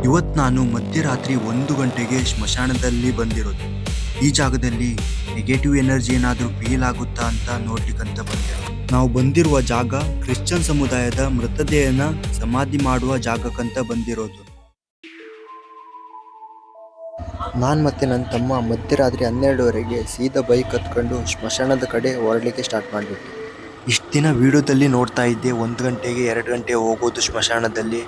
ಇವತ್ತು ನಾನು ಮಧ್ಯರಾತ್ರಿ 1 ಗಂಟೆಗೆ ಸ್ಮಶಾನದಲ್ಲಿ ಬಂದಿರೋದು. ಈ ಜಾಗದಲ್ಲಿ ನೆಗೆಟಿವ್ ಎನರ್ಜಿ ಏನಾದರೂ ಫೀಲ್ ಆಗುತ್ತಾ ಅಂತ ನೋಡ್ಲಿಕ್ಕಂತ ಬಂದಿರೋದು. ನಾವು ಬಂದಿರುವ ಜಾಗ ಕ್ರಿಶ್ಚಿಯನ್ ಸಮುದಾಯದ ಮೃತದೇಹನ ಸಮಾಧಿ ಮಾಡುವ ಜಾಗಕ್ಕಂತ ಬಂದಿರೋದು. ನಾನು ಮತ್ತೆ ನನ್ನ ತಮ್ಮ ಮಧ್ಯರಾತ್ರಿ 12 ಗಂಟೆಗೆ ಸೀದಾ ಬೈಕ್ ಹತ್ಕೊಂಡು ಸ್ಮಶಾನದ ಕಡೆ ಹೊರಡ್ಲಿಕ್ಕೆ ಸ್ಟಾರ್ಟ್ ಮಾಡಿಬಿಟ್ಟು. ಇಷ್ಟು ದಿನ ವಿಡಿಯೋದಲ್ಲಿ ನೋಡ್ತಾ ಇದ್ದೆ 1 ಗಂಟೆಗೆ 2 ಗಂಟೆ ಹೋಗೋದು ಸ್ಮಶಾನದಲ್ಲಿ.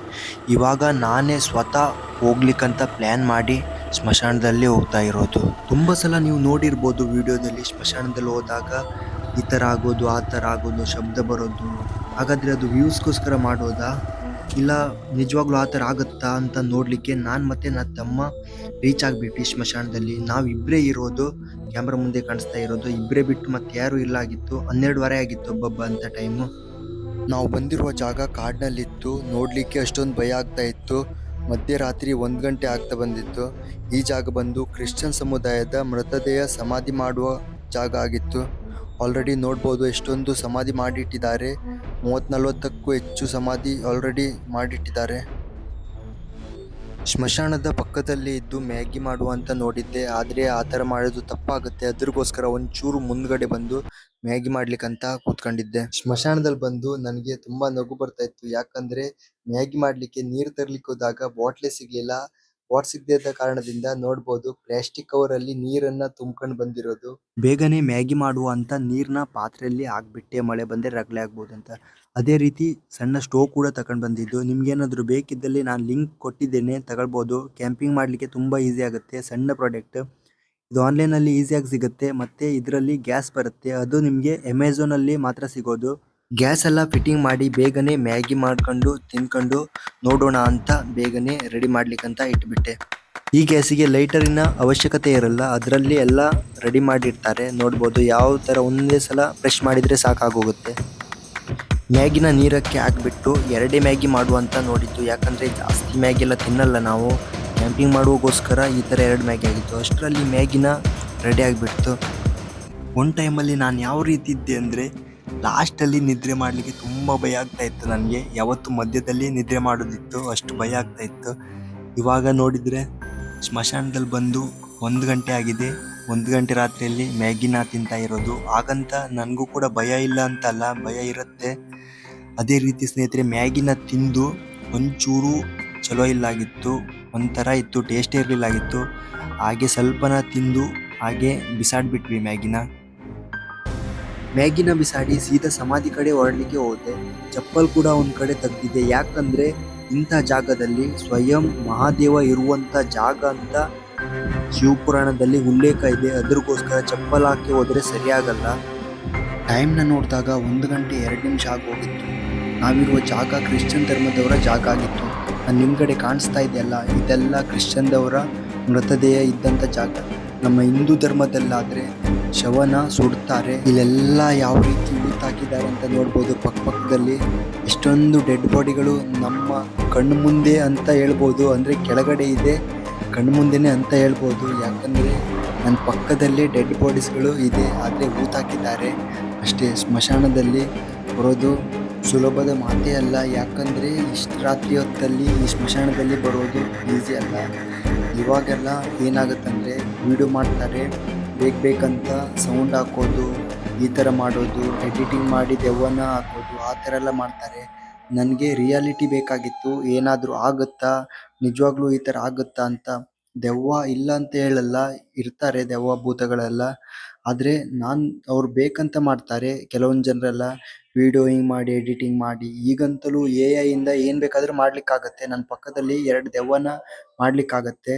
ಇವಾಗ ನಾನೇ ಸ್ವತಃ ಹೋಗ್ಲಿಕ್ಕಂತ ಪ್ಲ್ಯಾನ್ ಮಾಡಿ ಸ್ಮಶಾನದಲ್ಲಿ ಹೋಗ್ತಾ ಇರೋದು. ತುಂಬ ಸಲ ನೀವು ನೋಡಿರ್ಬೋದು ವಿಡಿಯೋದಲ್ಲಿ ಸ್ಮಶಾನದಲ್ಲಿ ಹೋದಾಗ ಈ ಥರ ಆಗೋದು, ಆ ಥರ ಆಗೋದು, ಶಬ್ದ ಬರೋದು. ಹಾಗಾದರೆ ಅದು ವ್ಯೂಸ್ಗೋಸ್ಕರ ಮಾಡೋದಾ ಇಲ್ಲ ನಿಜವಾಗ್ಲೂ ಆ ಥರ ಆಗುತ್ತಾ ಅಂತ ನೋಡಲಿಕ್ಕೆ ನಾನು ಮತ್ತು ನನ್ನ ತಮ್ಮ ರೀಚ್ ಆಗಿಬಿಟ್ಟು ಸ್ಮಶಾನದಲ್ಲಿ. ನಾವಿಬ್ಬರೇ ಇರೋದು, ಕ್ಯಾಮ್ರಾ ಮುಂದೆ ಕಾಣಿಸ್ತಾ ಇರೋದು ಇಬ್ಬರೇ ಬಿಟ್ಟು ಮತ್ತೆ ಯಾರೂ ಇಲ್ಲ ಆಗಿತ್ತು. 12 ಆಗಿತ್ತು ಒಬ್ಬೊಬ್ಬ ಅಂತ ಟೈಮು. ನಾವು ಬಂದಿರುವ ಜಾಗ ಕಾಡಿನಲ್ಲಿತ್ತು. ನೋಡಲಿಕ್ಕೆ ಅಷ್ಟೊಂದು ಭಯ ಆಗ್ತಾ ಇತ್ತು. ಮಧ್ಯರಾತ್ರಿ 1 ಗಂಟೆ ಆಗ್ತಾ ಬಂದಿತ್ತು. ಈ ಜಾಗ ಬಂದು ಕ್ರಿಶ್ಚಿಯನ್ ಸಮುದಾಯದ ಮೃತದೇಹ ಸಮಾಧಿ ಮಾಡುವ ಜಾಗ ಆಗಿತ್ತು. ಆಲ್ರೆಡಿ ನೋಡ್ಬೋದು ಎಷ್ಟೊಂದು ಸಮಾಧಿ ಮಾಡಿಟ್ಟಿದ್ದಾರೆ. 30-40ಕ್ಕೂ ಹೆಚ್ಚು ಸಮಾಧಿ ಆಲ್ರೆಡಿ ಮಾಡಿಟ್ಟಿದ್ದಾರೆ. ಸ್ಮಶಾನದ ಪಕ್ಕದಲ್ಲಿ ಇದ್ದು ಮ್ಯಾಗಿ ಮಾಡುವ ಅಂತ ನೋಡಿದ್ದೆ, ಆದರೆ ಆ ಥರ ಮಾಡೋದು ತಪ್ಪಾಗುತ್ತೆ. ಅದ್ರಗೋಸ್ಕರ ಒಂಚೂರು ಮುಂದ್ಗಡೆ ಬಂದು ಮ್ಯಾಗಿ ಮಾಡ್ಲಿಕ್ಕಂತ ಕೂತ್ಕೊಂಡಿದ್ದೆ. ಸ್ಮಶಾನದಲ್ಲಿ ಬಂದು ನನಗೆ ತುಂಬ ನಗು ಬರ್ತಾ ಇತ್ತು. ಯಾಕಂದರೆ ಮ್ಯಾಗಿ ಮಾಡಲಿಕ್ಕೆ ನೀರು ತರಲಿಕ್ಕೆ ಹೋದಾಗ ಬಾಟ್ಲೇ ಸಿಗಲಿಲ್ಲ. ಬಾಟ್ ಸಿಗದೇ ಇದ್ದ ಕಾರಣದಿಂದ ನೋಡ್ಬೋದು ಪ್ಲಾಸ್ಟಿಕ್ ಕವರಲ್ಲಿ ನೀರನ್ನು ತುಂಬ್ಕೊಂಡು ಬಂದಿರೋದು. ಬೇಗನೆ ಮ್ಯಾಗಿ ಮಾಡುವ ಅಂತ ನೀರನ್ನ ಪಾತ್ರೆಯಲ್ಲಿ ಹಾಕ್ಬಿಟ್ಟೆ, ಮಳೆ ಬಂದರೆ ರಗಳೆ ಆಗ್ಬೋದು ಅಂತ. ಅದೇ ರೀತಿ ಸಣ್ಣ ಸ್ಟೋವ್ ಕೂಡ ತಗೊಂಡು ಬಂದಿದ್ದು. ನಿಮ್ಗೇನಾದರೂ ಬೇಕಿದ್ದಲ್ಲಿ ನಾನು ಲಿಂಕ್ ಕೊಟ್ಟಿದ್ದೇನೆ, ತಗೊಳ್ಬೋದು. ಕ್ಯಾಂಪಿಂಗ್ ಮಾಡಲಿಕ್ಕೆ ತುಂಬ ಈಸಿ ಆಗುತ್ತೆ. ಸಣ್ಣ ಪ್ರಾಡಕ್ಟ್ ಇದು, ಆನ್ಲೈನಲ್ಲಿ ಈಸಿಯಾಗಿ ಸಿಗುತ್ತೆ. ಮತ್ತು ಇದರಲ್ಲಿ ಗ್ಯಾಸ್ ಬರುತ್ತೆ, ಅದು ನಿಮಗೆ ಅಮೆಝಾನಲ್ಲಿ ಮಾತ್ರ ಸಿಗೋದು. ಗ್ಯಾಸ್ ಎಲ್ಲ ಫಿಟ್ಟಿಂಗ್ ಮಾಡಿ ಬೇಗನೆ ಮ್ಯಾಗಿ ಮಾಡ್ಕೊಂಡು ತಿನ್ಕೊಂಡು ನೋಡೋಣ ಅಂತ ಬೇಗನೆ ರೆಡಿ ಮಾಡ್ಲಿಕ್ಕಂತ ಇಟ್ಬಿಟ್ಟೆ. ಈ ಗ್ಯಾಸಿಗೆ ಲೈಟರಿನ ಅವಶ್ಯಕತೆ ಇರಲ್ಲ, ಅದರಲ್ಲಿ ಎಲ್ಲ ರೆಡಿ ಮಾಡಿರ್ತಾರೆ. ನೋಡ್ಬೋದು ಯಾವ ಥರ ಒಂದೇ ಸಲ ಫ್ರೆಶ್ ಮಾಡಿದರೆ ಸಾಕಾಗೋಗುತ್ತೆ. ಮ್ಯಾಗಿನ ನೀರಕ್ಕೆ ಹಾಕಿಬಿಟ್ಟು 2 ಮ್ಯಾಗಿ ಮಾಡುವಂತ ನೋಡಿದ್ದು. ಯಾಕಂದರೆ ಜಾಸ್ತಿ ಮ್ಯಾಗಿ ಎಲ್ಲ ತಿನ್ನಲ್ಲ ನಾವು, ಕ್ಯಾಂಪಿಂಗ್ ಮಾಡುವಗೋಸ್ಕರ ಈ ಥರ 2 ಮ್ಯಾಗಿ ಆಗಿತ್ತು. ಅಷ್ಟರಲ್ಲಿ ಮ್ಯಾಗಿನ ರೆಡಿ ಆಗಿಬಿಡ್ತು. ಒಂದು ಟೈಮಲ್ಲಿ ನಾನು ಯಾವ ರೀತಿ ಇದ್ದೆ ಅಂದರೆ ಲಾಸ್ಟಲ್ಲಿ ನಿದ್ರೆ ಮಾಡಲಿಕ್ಕೆ ತುಂಬ ಭಯ ಆಗ್ತಾ ಇತ್ತು ನನಗೆ. ಯಾವತ್ತು ಮಧ್ಯದಲ್ಲಿ ನಿದ್ರೆ ಮಾಡೋದಿತ್ತು, ಅಷ್ಟು ಭಯ ಆಗ್ತಾ ಇತ್ತು. ಇವಾಗ ನೋಡಿದರೆ ಸ್ಮಶಾನದಲ್ಲಿ ಬಂದು 1 ಗಂಟೆ ಆಗಿದೆ. 1 ಗಂಟೆ ರಾತ್ರಿಯಲ್ಲಿ ಮ್ಯಾಗಿನ ತಿಂತಾ ಇರೋದು. ಹಾಗಂತ ನನಗೂ ಕೂಡ ಭಯ ಇಲ್ಲ ಅಂತಲ್ಲ, ಭಯ ಇರುತ್ತೆ. ಅದೇ ರೀತಿ ಸ್ನೇಹಿತರೆ, ಮ್ಯಾಗಿನ ತಿಂದು ಒಂಚೂರು ಚಲೋ ಇಲ್ಲಾಗಿತ್ತು, ಒಂಥರ ಇತ್ತು, ಟೇಸ್ಟೇ ಇರಲಿಲ್ಲಾಗಿತ್ತು. ಹಾಗೆ ಸ್ವಲ್ಪನ ತಿಂದು ಹಾಗೆ ಬಿಸಾಡಿಬಿಟ್ವಿ ಮ್ಯಾಗಿನ ಬಿಸಾಡಿ ಸೀದಾ ಸಮಾಧಿ ಕಡೆ ಹೊರಡಲಿಕ್ಕೆ ಹೋದೆ. ಚಪ್ಪಲ್ ಕೂಡ ಒಂದು ಕಡೆ ತೆಗ್ದಿದ್ದೆ. ಯಾಕಂದರೆ ಇಂಥ ಜಾಗದಲ್ಲಿ ಸ್ವಯಂ ಮಹಾದೇವ ಇರುವಂಥ ಜಾಗ ಅಂತ ಶಿವಪುರಾಣದಲ್ಲಿ ಉಲ್ಲೇಖ ಇದೆ. ಅದ್ರಗೋಸ್ಕರ ಚಪ್ಪಲ್ ಹಾಕಿ ಹೋದರೆ ಸರಿಯಾಗಲ್ಲ. ಟೈಮ್ನ ನೋಡಿದಾಗ 1 ಗಂಟೆ 2 ನಿಮಿಷ ಆಗೋಗಿತ್ತು. ನಾವಿರುವ ಜಾಗ ಕ್ರಿಶ್ಚಿಯನ್ ಧರ್ಮದವರ ಜಾಗ ಆಗಿತ್ತು. ನಿಮ್ಗಡೆ ಕಾಣಿಸ್ತಾ ಇದೆಯಲ್ಲ, ಇದೆಲ್ಲ ಕ್ರಿಶ್ಚಿಯನ್ದವರ ಮೃತದೇಹ ಇದ್ದಂಥ ಜಾಗ. ನಮ್ಮ ಹಿಂದೂ ಧರ್ಮದಲ್ಲಾದರೆ ಶವನ ಸುಡ್ತಾರೆ. ಇಲ್ಲೆಲ್ಲ ಯಾವ ರೀತಿ ಊತಾಕಿದ್ದಾರೆ ಅಂತ ನೋಡ್ಬೋದು. ಪಕ್ಕದಲ್ಲಿ ಎಷ್ಟೊಂದು ಡೆಡ್ ಬಾಡಿಗಳು ನಮ್ಮ ಕಣ್ಣು ಮುಂದೆ ಅಂತ ಹೇಳ್ಬೋದು. ಅಂದರೆ ಕೆಳಗಡೆ ಇದೆ, ಕಣ್ಣು ಮುಂದೆನೇ ಅಂತ ಹೇಳ್ಬೋದು. ಯಾಕಂದರೆ ನನ್ನ ಪಕ್ಕದಲ್ಲೇ ಡೆಡ್ ಬಾಡೀಸ್ಗಳು ಇದೆ, ಆದರೆ ಊತಾಕಿದ್ದಾರೆ ಅಷ್ಟೇ. ಸ್ಮಶಾನದಲ್ಲಿ ಬರೋದು ಸುಲಭದ ಮಾತೇ ಅಲ್ಲ. ಯಾಕಂದರೆ ಇಷ್ಟು ರಾತ್ರಿ ಹೊತ್ತಲ್ಲಿ ಈ ಸ್ಮಶಾನದಲ್ಲಿ ಬರೋದು ಈಸಿ ಅಲ್ಲ. ಇವಾಗೆಲ್ಲ ಏನಾಗುತ್ತಂದರೆ ವಿಡಿಯೋ ಮಾಡ್ತಾರೆ, ಬೇಕಂತ ಸೌಂಡ್ ಹಾಕೋದು, ಈ ಥರ ಮಾಡೋದು, ಎಡಿಟಿಂಗ್ ಮಾಡಿ ದೆವ್ವನ ಹಾಕೋದು, ಆ ಥರ ಎಲ್ಲ ಮಾಡ್ತಾರೆ. ನನಗೆ ರಿಯಾಲಿಟಿ ಬೇಕಾಗಿತ್ತು. ಏನಾದರೂ ಆಗುತ್ತಾ, ನಿಜವಾಗ್ಲೂ ಈ ಥರ ಆಗುತ್ತಾ ಅಂತ. ದೆವ್ವ ಇಲ್ಲ ಅಂತ ಹೇಳಲ್ಲ, ಇರ್ತಾರೆ ದೆವ್ವ ಭೂತಗಳೆಲ್ಲ. ಆದರೆ ಅವ್ರು ಬೇಕಂತ ಮಾಡ್ತಾರೆ ಕೆಲವೊಂದು ಜನರೆಲ್ಲ. ವಿಡಿಯೋ ಹಿಂಗೆ ಮಾಡಿ ಎಡಿಟಿಂಗ್ ಮಾಡಿ, ಈಗಂತಲೂ AI ಇಂದ ಏನು ಬೇಕಾದರೂ ಮಾಡ್ಲಿಕ್ಕಾಗತ್ತೆ. ನನ್ನ ಪಕ್ಕದಲ್ಲಿ 2 ದೆವ್ವನ ಮಾಡ್ಲಿಕ್ಕಾಗತ್ತೆ,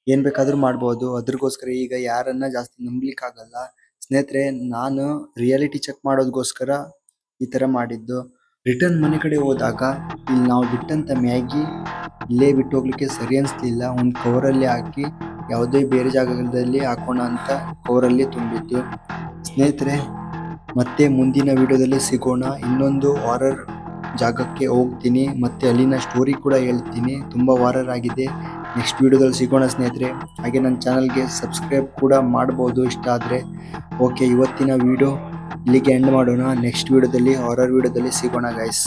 ಏನು ಬೇಕಾದರೂ ಮಾಡ್ಬೋದು. ಅದ್ರಗೋಸ್ಕರ ಈಗ ಯಾರನ್ನ ಜಾಸ್ತಿ ನಂಬಲಿಕ್ಕಾಗಲ್ಲ ಸ್ನೇಹಿತರೆ. ನಾನು ರಿಯಾಲಿಟಿ ಚೆಕ್ ಮಾಡೋದಕ್ಕೋಸ್ಕರ ಈ ಥರ ಮಾಡಿದ್ದು. ರಿಟರ್ನ್ ಮನೆ ಕಡೆ ಹೋದಾಗ ಇಲ್ಲಿ ನಾವು ಬಿಟ್ಟಂಥ ಮ್ಯಾಗಿ ಇಲ್ಲೇ ಬಿಟ್ಟು ಹೋಗ್ಲಿಕ್ಕೆ ಸರಿ ಅನಿಸ್ಲಿಲ್ಲ. ಒಂದು ಕವರಲ್ಲಿ ಹಾಕಿ ಯಾವುದೇ ಬೇರೆ ಜಾಗದಲ್ಲಿ ಹಾಕೋಣ ಅಂತ ಕವರಲ್ಲಿ ತುಂಬಿದ್ದು. ಸ್ನೇಹಿತರೆ, ಮತ್ತೆ ಮುಂದಿನ ವಿಡಿಯೋದಲ್ಲಿ ಸಿಗೋಣ. ಇನ್ನೊಂದು ಹಾರರ್ ಜಾಗಕ್ಕೆ ಹೋಗ್ತೀನಿ, ಮತ್ತು ಅಲ್ಲಿನ ಸ್ಟೋರಿ ಕೂಡ ಹೇಳ್ತೀನಿ. ತುಂಬ ಹಾರರ್ ಆಗಿದೆ. ನೆಕ್ಸ್ಟ್ ವಿಡಿಯೋದಲ್ಲಿ ಸಿಗೋಣ ಸ್ನೇಹಿತರೆ. ಹಾಗೆ ನನ್ನ ಚಾನಲ್ಗೆ ಸಬ್ಸ್ಕ್ರೈಬ್ ಕೂಡ ಮಾಡ್ಬೋದು ಇಷ್ಟ ಆದರೆ. ಓಕೆ, ಇವತ್ತಿನ ವಿಡಿಯೋ ಇಲ್ಲಿಗೆ ಎಂಡ್ ಮಾಡೋಣ. ನೆಕ್ಸ್ಟ್ ವಿಡಿಯೋದಲ್ಲಿ ಹಾರರ್ ವಿಡಿಯೋದಲ್ಲಿ ಸಿಗೋಣ ಗೈಸ್.